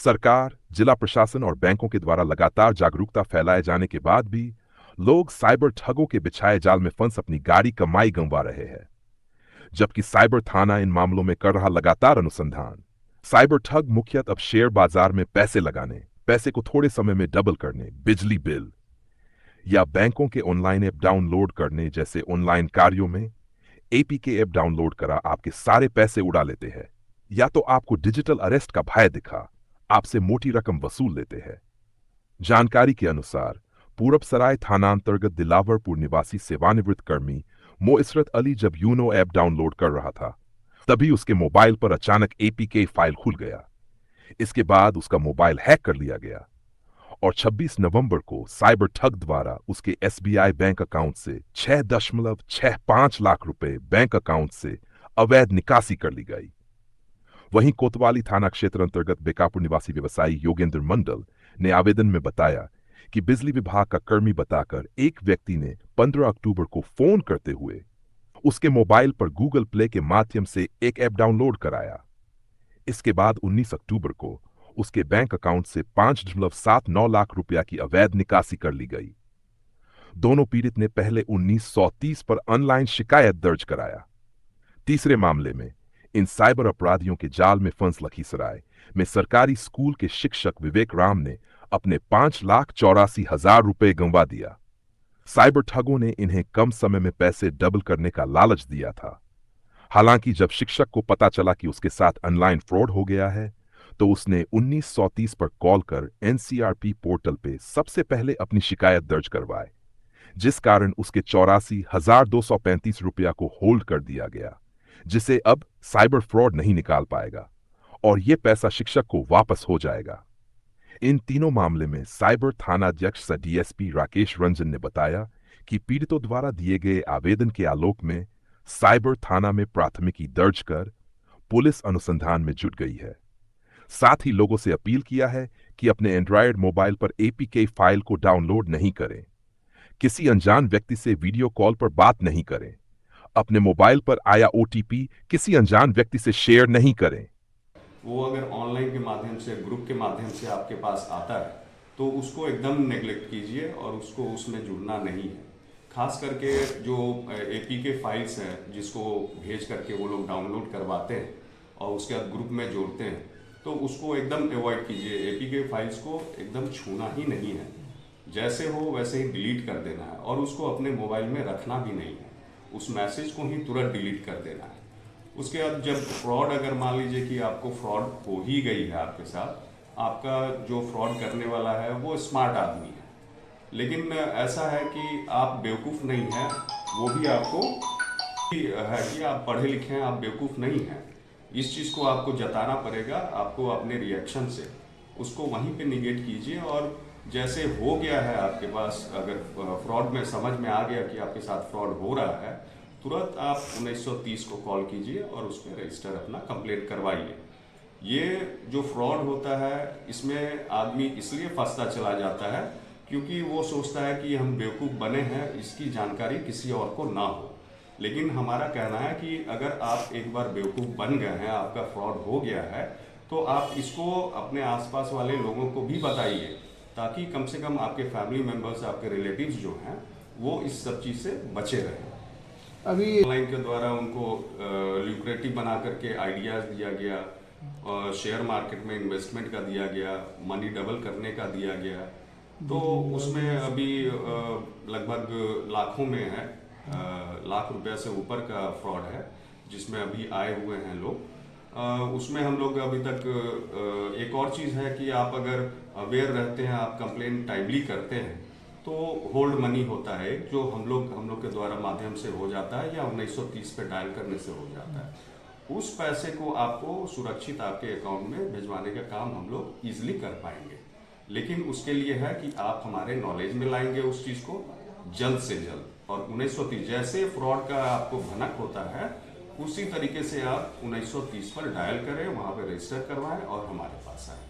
सरकार, जिला प्रशासन और बैंकों के द्वारा लगातार जागरूकता फैलाए जाने के बाद भी लोग साइबर ठगों के बिछाए जाल में फंस अपनी गाड़ी कमाई गंवा रहे हैं। जबकि साइबर थाना इन मामलों में कर रहा लगातार अनुसंधान। साइबर ठग मुख्यतः अब शेयर बाजार में पैसे लगाने, पैसे को थोड़े समय में डबल करने, बिजली बिल या बैंकों के ऑनलाइन ऐप डाउनलोड करने जैसे ऑनलाइन कार्यों में एपीके ऐप डाउनलोड करा आपके सारे पैसे उड़ा लेते हैं। या तो आपको डिजिटल अरेस्ट का भय दिखा आपसे मोटी रकम वसूल लेते हैं। जानकारी के अनुसार पूरबसराय थानांतर्गत दिलावरपुर निवासी सेवानिवृत्त कर्मी मोइसरत अली जब यूनो ऐप डाउनलोड कर रहा था, तभी उसके मोबाइल पर अचानक एपीके फाइल खुल गया। इसके बाद उसका मोबाइल हैक कर लिया गया और 26 नवंबर को साइबर ठग द्वारा उसके एसबीआई बैंक अकाउंट से 6.65 लाख रुपए बैंक अकाउंट से अवैध निकासी कर ली गई। वहीं कोतवाली थाना क्षेत्र अंतर्गत बेकापुर निवासी व्यवसायी योगेंद्र मंडल ने आवेदन में बताया कि बिजली विभाग का कर्मी बताकर एक व्यक्ति ने 15 अक्टूबर को फोन करते हुए उसके मोबाइल पर गूगल प्ले के माध्यम से एक ऐप डाउनलोड कराया। इसके बाद 19 अक्टूबर को उसके बैंक अकाउंट से 5.79 लाख रुपया की अवैध निकासी कर ली गई। दोनों पीड़ित ने पहले 1930 पर ऑनलाइन शिकायत दर्ज कराया। तीसरे मामले में इन साइबर अपराधियों के जाल में फंस लखीसराय में सरकारी स्कूल के शिक्षक विवेक राम ने अपने 5,84,000 रुपए गंवा दिया। साइबर ठगों ने इन्हें कम समय में पैसे डबल करने का लालच दिया था। हालांकि जब शिक्षक को पता चला कि उसके साथ ऑनलाइन फ्रॉड हो गया है, तो उसने 1930 पर कॉल कर एनसीआरपी पोर्टल पे सबसे पहले अपनी शिकायत दर्ज करवाए, जिस कारण उसके 84,235 रुपया को होल्ड कर दिया गया, जिसे अब साइबर फ्रॉड नहीं निकाल पाएगा और यह पैसा शिक्षक को वापस हो जाएगा। इन तीनों मामले में साइबर थानाध्यक्ष सह डीएसपी राकेश रंजन ने बताया कि पीड़ितों द्वारा दिए गए आवेदन के आलोक में साइबर थाना में प्राथमिकी दर्ज कर पुलिस अनुसंधान में जुट गई है। साथ ही लोगों से अपील किया है कि अपने एंड्रॉयड मोबाइल पर एपीके फाइल को डाउनलोड नहीं करें, किसी अनजान व्यक्ति से वीडियो कॉल पर बात नहीं करें, अपने मोबाइल पर आया ओटीपी किसी अनजान व्यक्ति से शेयर नहीं करें। वो अगर ऑनलाइन के माध्यम से, ग्रुप के माध्यम से आपके पास आता है तो उसको एकदम नेग्लेक्ट कीजिए और उसको उसमें जुड़ना नहीं है। खास करके जो एपीके फाइल्स हैं जिसको भेज करके वो लोग डाउनलोड करवाते हैं और उसके बाद ग्रुप में जोड़ते हैं, तो उसको एकदम अवॉइड कीजिए। एपीके फाइल्स को एकदम छूना ही नहीं है, जैसे हो वैसे ही डिलीट कर देना है और उसको अपने मोबाइल में रखना भी नहीं है। उस मैसेज को ही तुरंत डिलीट कर देना है। उसके बाद जब फ्रॉड, अगर मान लीजिए कि आपको फ्रॉड हो ही गई है आपके साथ, आपका जो फ्रॉड करने वाला है वो स्मार्ट आदमी है, लेकिन ऐसा है कि आप बेवकूफ़ नहीं हैं, वो भी आपको है कि आप पढ़े लिखे हैं, आप बेवकूफ़ नहीं हैं। इस चीज़ को आपको जताना पड़ेगा। आपको अपने रिएक्शन से उसको वहीं पे निगेट कीजिए और जैसे हो गया है आपके पास, अगर फ्रॉड में समझ में आ गया कि आपके साथ फ्रॉड हो रहा है, तुरंत आप 1930 को कॉल कीजिए और उस पर रजिस्टर अपना कंप्लेंट करवाइए। ये जो फ्रॉड होता है इसमें आदमी इसलिए फंसता चला जाता है क्योंकि वो सोचता है कि हम बेवकूफ़ बने हैं, इसकी जानकारी किसी और को ना हो। लेकिन हमारा कहना है कि अगर आप एक बार बेवकूफ़ बन गए हैं, आपका फ्रॉड हो गया है, तो आप इसको अपने आसपास वाले लोगों को भी बताइए, ताकि कम से कम आपके फैमिली मेम्बर्स, आपके रिलेटिव्स जो हैं वो इस सब चीज़ से बचे रहें। अभी ऑनलाइन के द्वारा उनको ल्यूक्रेटिव बना करके आइडियाज़ दिया गया, शेयर मार्केट में इन्वेस्टमेंट का दिया गया, मनी डबल करने का दिया गया, तो उसमें अभी लगभग लाखों में है, लाख रुपया से ऊपर का फ्रॉड है जिसमें अभी आए हुए हैं लोग। उसमें हम लोग अभी तक एक और चीज़ है कि आप अगर अवेयर रहते हैं, आप कंप्लेन टाइमली करते हैं, तो होल्ड मनी होता है जो हम लोग के द्वारा माध्यम से हो जाता है या 1930 पे डायल करने से हो जाता है। उस पैसे को आपको सुरक्षित आपके अकाउंट में भिजवाने का काम हम लोग ईजिली कर पाएंगे, लेकिन उसके लिए है कि आप हमारे नॉलेज में लाएंगे उस चीज़ को जल्द से जल्द। और 1930 जैसे फ्रॉड का आपको भनक होता है, उसी तरीके से आप 1930 पर डायल करें, वहाँ पे रजिस्टर करवाएं और हमारे पास आए।